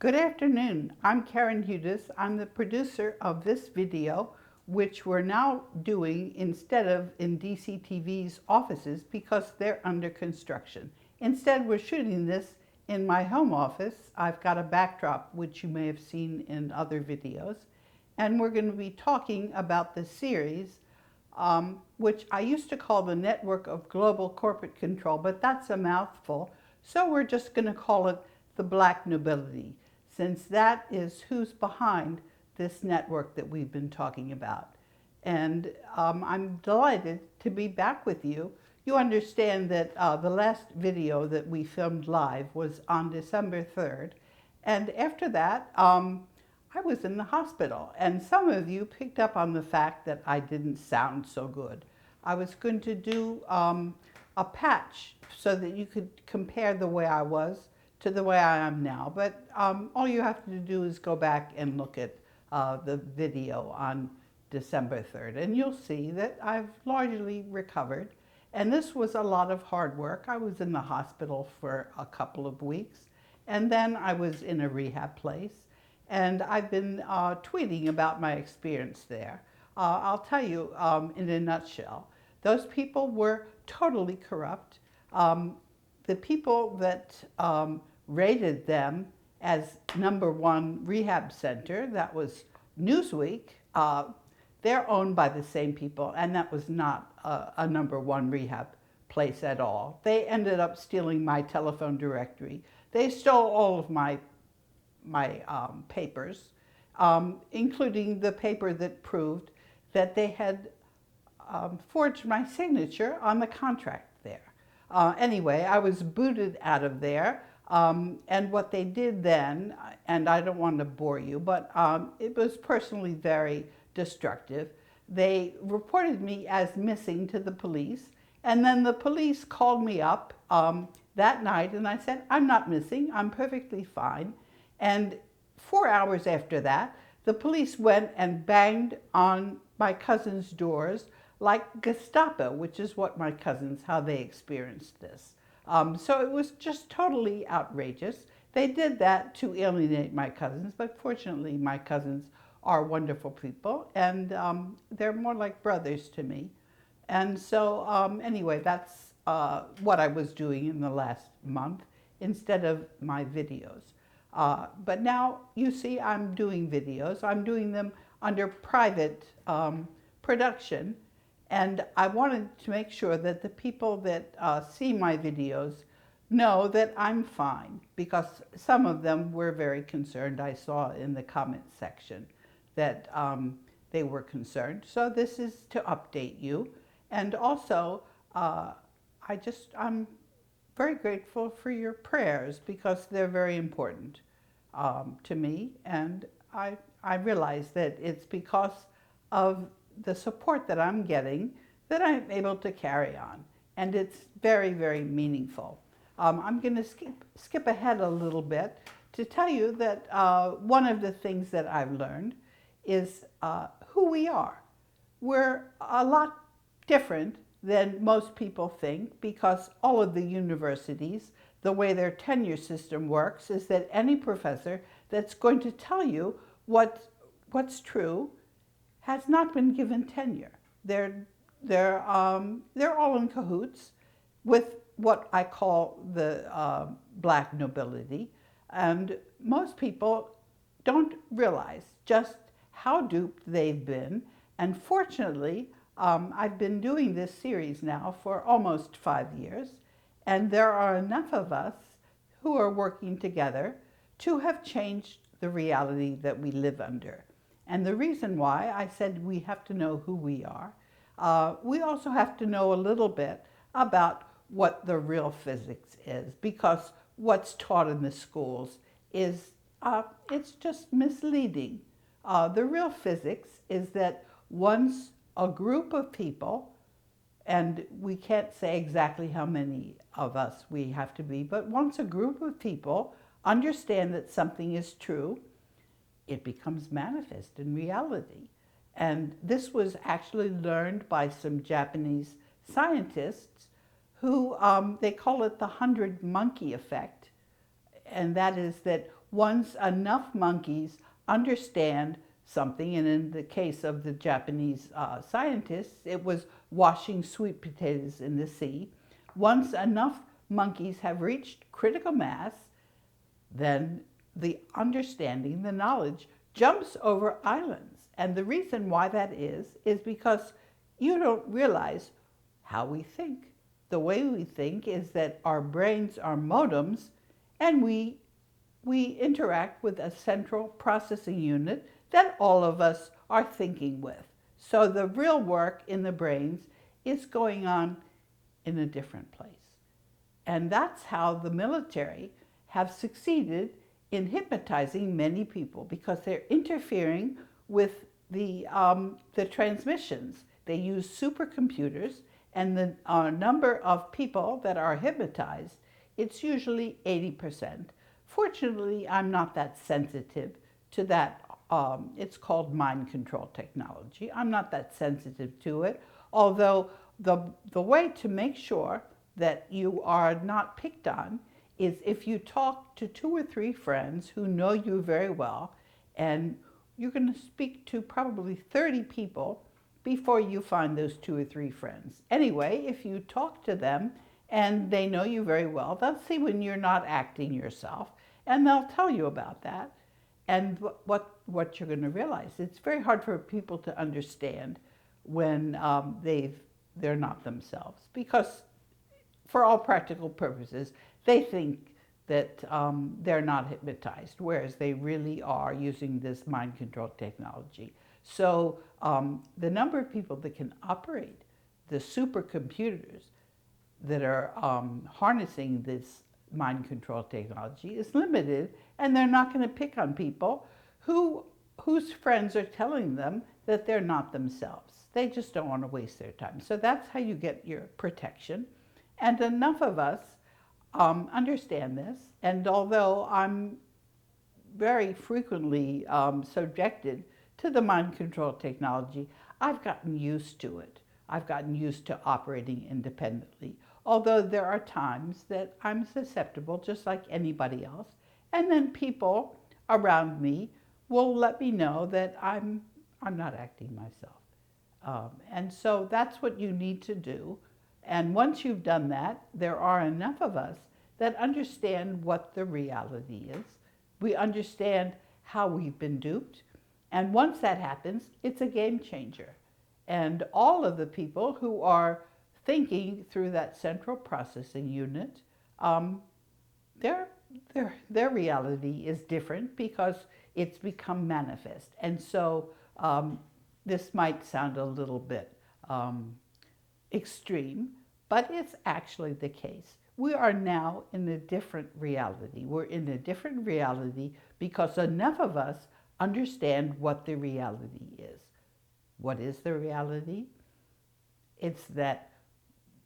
Good afternoon. I'm Karen Hudis. I'm the producer of this video, which we're now doing instead of in DCTV's offices because they're under construction. Instead, we're shooting this in my home office. I've got a backdrop, which you may have seen in other videos. And we're going to be talking about the series, which I used to call the Network of Global Corporate Control, but that's a mouthful. So we're just going to call it the Black Nobility, since that is who's behind this network that we've been talking about. And I'm delighted to be back with you. You understand that the last video that we filmed live was on December 3rd. And after that, I was in the hospital. And some of you picked up on the fact that I didn't sound so good. I was going to do a patch so that you could compare the way I was to the way I am now. But all you have to do is go back and look at the video on December 3rd, and you'll see that I've largely recovered. And this was a lot of hard work. I was in the hospital for a couple of weeks, and then I was in a rehab place, and I've been tweeting about my experience there. I'll tell you in a nutshell, those people were totally corrupt. The people that rated them as #1 rehab center, that was Newsweek, they're owned by the same people, and that was not a #1 rehab place at all. They ended up stealing my telephone directory. They stole all of my papers, including the paper that proved that they had forged my signature on the contract there. Anyway, I was booted out of there. And what they did then, and I don't want to bore you, but it was personally very destructive. They reported me as missing to the police, and then the police called me up that night, and I said, I'm not missing, I'm perfectly fine. And 4 hours after that, the police went and banged on my cousin's doors like Gestapo, which is what my cousins, how they experienced this. So it was just totally outrageous. They did that to alienate my cousins, but fortunately my cousins are wonderful people, and they're more like brothers to me. And so anyway, that's what I was doing in the last month instead of my videos. But now you see I'm doing videos. I'm doing them under private production. And I wanted to make sure that the people that see my videos know that I'm fine, because some of them were very concerned. I saw in the comment section that they were concerned. So this is to update you. And also, I'm very grateful for your prayers, because they're very important to me. And I realize that it's because of the support that I'm getting that I'm able to carry on. And it's very, very meaningful. I'm going to skip ahead a little bit to tell you that one of the things that I've learned is who we are. We're a lot different than most people think, because all of the universities, the way their tenure system works is that any professor that's going to tell you what's true has not been given tenure. They're all in cahoots with what I call the Black Nobility, and most people don't realize just how duped they've been. And fortunately, I've been doing this series now for almost 5 years, and there are enough of us who are working together to have changed the reality that we live under. And the reason why I said we have to know who we are, we also have to know a little bit about what the real physics is, because what's taught in the schools is, it's just misleading. The real physics is that once a group of people, and we can't say exactly how many of us we have to be, but once a group of people understand that something is true, it becomes manifest in reality. And this was actually learned by some Japanese scientists who, they call it the 100 monkey effect. And that is that once enough monkeys understand something, and in the case of the Japanese scientists, it was washing sweet potatoes in the sea. Once enough monkeys have reached critical mass, then the understanding, the knowledge, jumps over islands. And the reason why that is because you don't realize how we think. The way we think is that our brains are modems, and we interact with a central processing unit that all of us are thinking with. So the real work in the brains is going on in a different place. And that's how the military have succeeded in hypnotizing many people, because they're interfering with the transmissions. They use supercomputers, and the number of people that are hypnotized, it's usually 80%. Fortunately, I'm not that sensitive to that. It's called mind control technology. I'm not that sensitive to it, although the way to make sure that you are not picked on is if you talk to 2 or 3 friends who know you very well, and you're going to speak to probably 30 people before you find those 2 or 3 friends. Anyway, if you talk to them and they know you very well, they'll see when you're not acting yourself, and they'll tell you about that. And what you're going to realize, it's very hard for people to understand when they're not themselves, because for all practical purposes, they think that they're not hypnotized, whereas they really are using this mind control technology. So the number of people that can operate the supercomputers that are harnessing this mind control technology is limited, and they're not going to pick on people whose friends are telling them that they're not themselves. They just don't want to waste their time. So that's how you get your protection. And enough of us understand this, and although I'm very frequently subjected to the mind control technology, I've gotten used to it. I've gotten used to operating independently, although there are times that I'm susceptible just like anybody else, and then people around me will let me know that I'm not acting myself. And so that's what you need to do. And once you've done that, there are enough of us that understand what the reality is. We understand how we've been duped. And once that happens, it's a game changer. And all of the people who are thinking through that central processing unit, their reality is different because it's become manifest. And so this might sound a little bit extreme, but it's actually the case. We are now in a different reality. We're in a different reality because enough of us understand what the reality is. What is the reality? It's that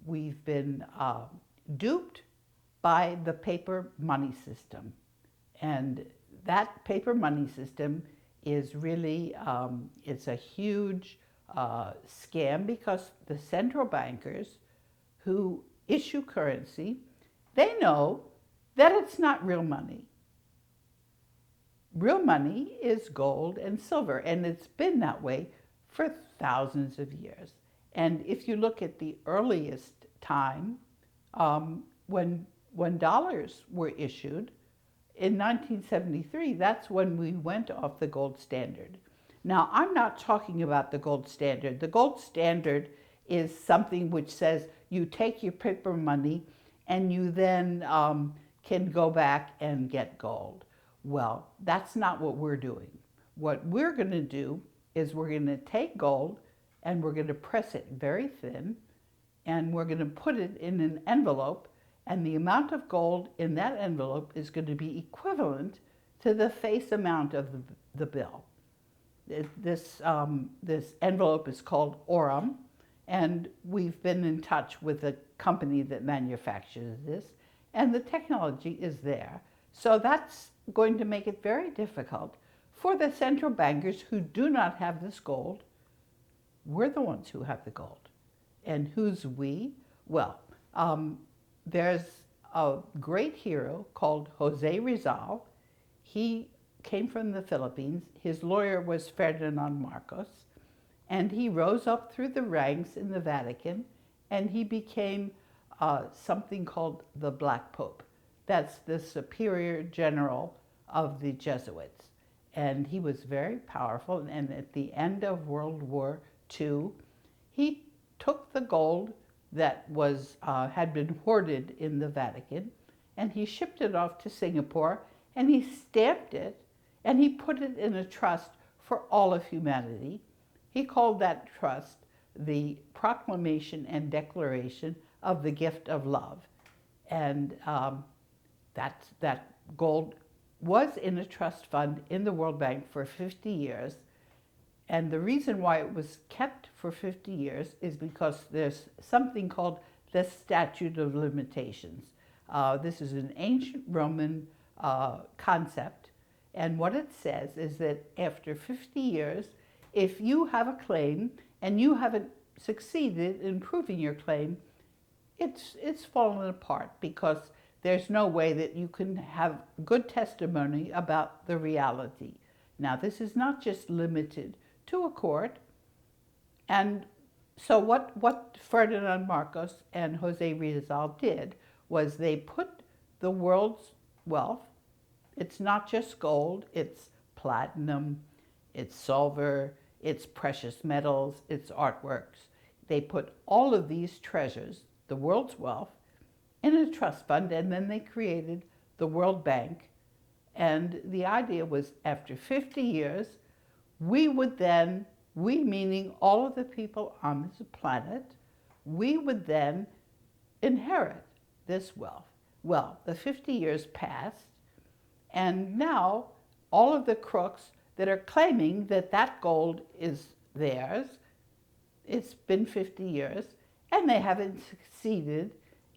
we've been duped by the paper money system. And that paper money system is really, it's a huge scam, because the central bankers who issue currency, they know that it's not real money. Real money is gold and silver, and it's been that way for thousands of years. And if you look at the earliest time, when dollars were issued, in 1973, that's when we went off the gold standard. Now, I'm not talking about the gold standard. The gold standard is something which says you take your paper money and you then can go back and get gold. Well, that's not what we're doing. What we're going to do is we're going to take gold and we're going to press it very thin, and we're going to put it in an envelope, and the amount of gold in that envelope is going to be equivalent to the face amount of the bill. This envelope is called Aurum, and we've been in touch with a company that manufactures this, and the technology is there. So that's going to make it very difficult for the central bankers who do not have this gold. We're the ones who have the gold. And who's we? Well, there's a great hero called José Rizal. he came from the Philippines. His lawyer was Ferdinand Marcos, and he rose up through the ranks in the Vatican, and he became something called the Black Pope. That's the superior general of the Jesuits. And he was very powerful, and at the end of World War II, he took the gold that was had been hoarded in the Vatican, and he shipped it off to Singapore, and he stamped it, and he put it in a trust for all of humanity. He called that trust the Proclamation and Declaration of the Gift of Love. And that gold was in a trust fund in the World Bank for 50 years. And the reason why it was kept for 50 years is because there's something called the statute of limitations. This is an ancient Roman concept. And what it says is that after 50 years, if you have a claim and you haven't succeeded in proving your claim, it's fallen apart, because there's no way that you can have good testimony about the reality. Now, this is not just limited to a court. And so what Ferdinand Marcos and José Rizal did was they put the world's wealth, it's not just gold, it's platinum, it's silver, it's precious metals, it's artworks. They put all of these treasures, the world's wealth, in a trust fund, and then they created the World Bank. And the idea was, after 50 years, we would then, we meaning all of the people on this planet, we would then inherit this wealth. Well, the 50 years passed, and now all of the crooks that are claiming that that gold is theirs, it's been 50 years, and they haven't succeeded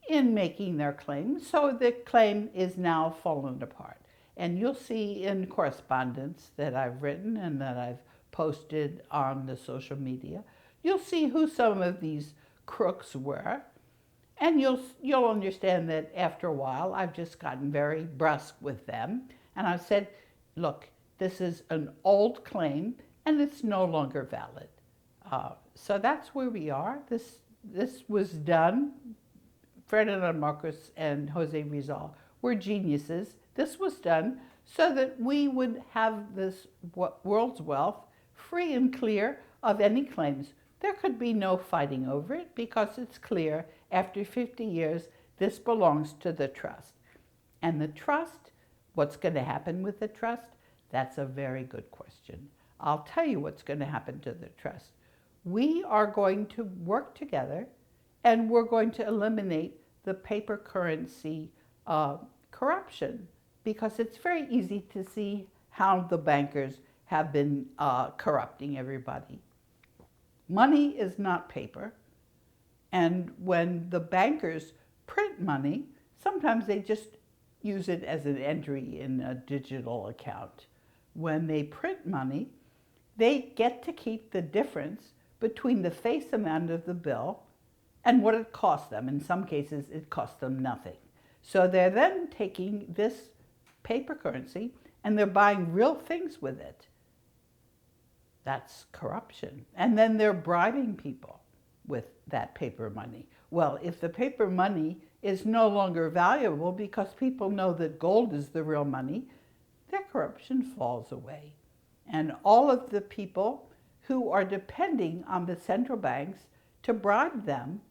in making their claim, so the claim is now fallen apart. And you'll see in correspondence that I've written and that I've posted on the social media, you'll see who some of these crooks were, and you'll understand that after a while I've just gotten very brusque with them, and I've said, look, this is an old claim and it's no longer valid. So that's where we are. This was done. Ferdinand Marcos and José Rizal were geniuses. This was done so that we would have this world's wealth free and clear of any claims. There could be no fighting over it, because it's clear after 50 years this belongs to the trust. And the trust, what's going to happen with the trust? That's a very good question. I'll tell you what's going to happen to the trust. We are going to work together, and we're going to eliminate the paper currency corruption, because it's very easy to see how the bankers have been corrupting everybody. Money is not paper, and when the bankers print money, sometimes they just use it as an entry in a digital account. When they print money, they get to keep the difference between the face amount of the bill and what it costs them. In some cases, it costs them nothing. So they're then taking this paper currency and they're buying real things with it. That's corruption. And then they're bribing people with that paper money. Well, if the paper money is no longer valuable because people know that gold is the real money, their corruption falls away. And all of the people who are depending on the central banks to bribe them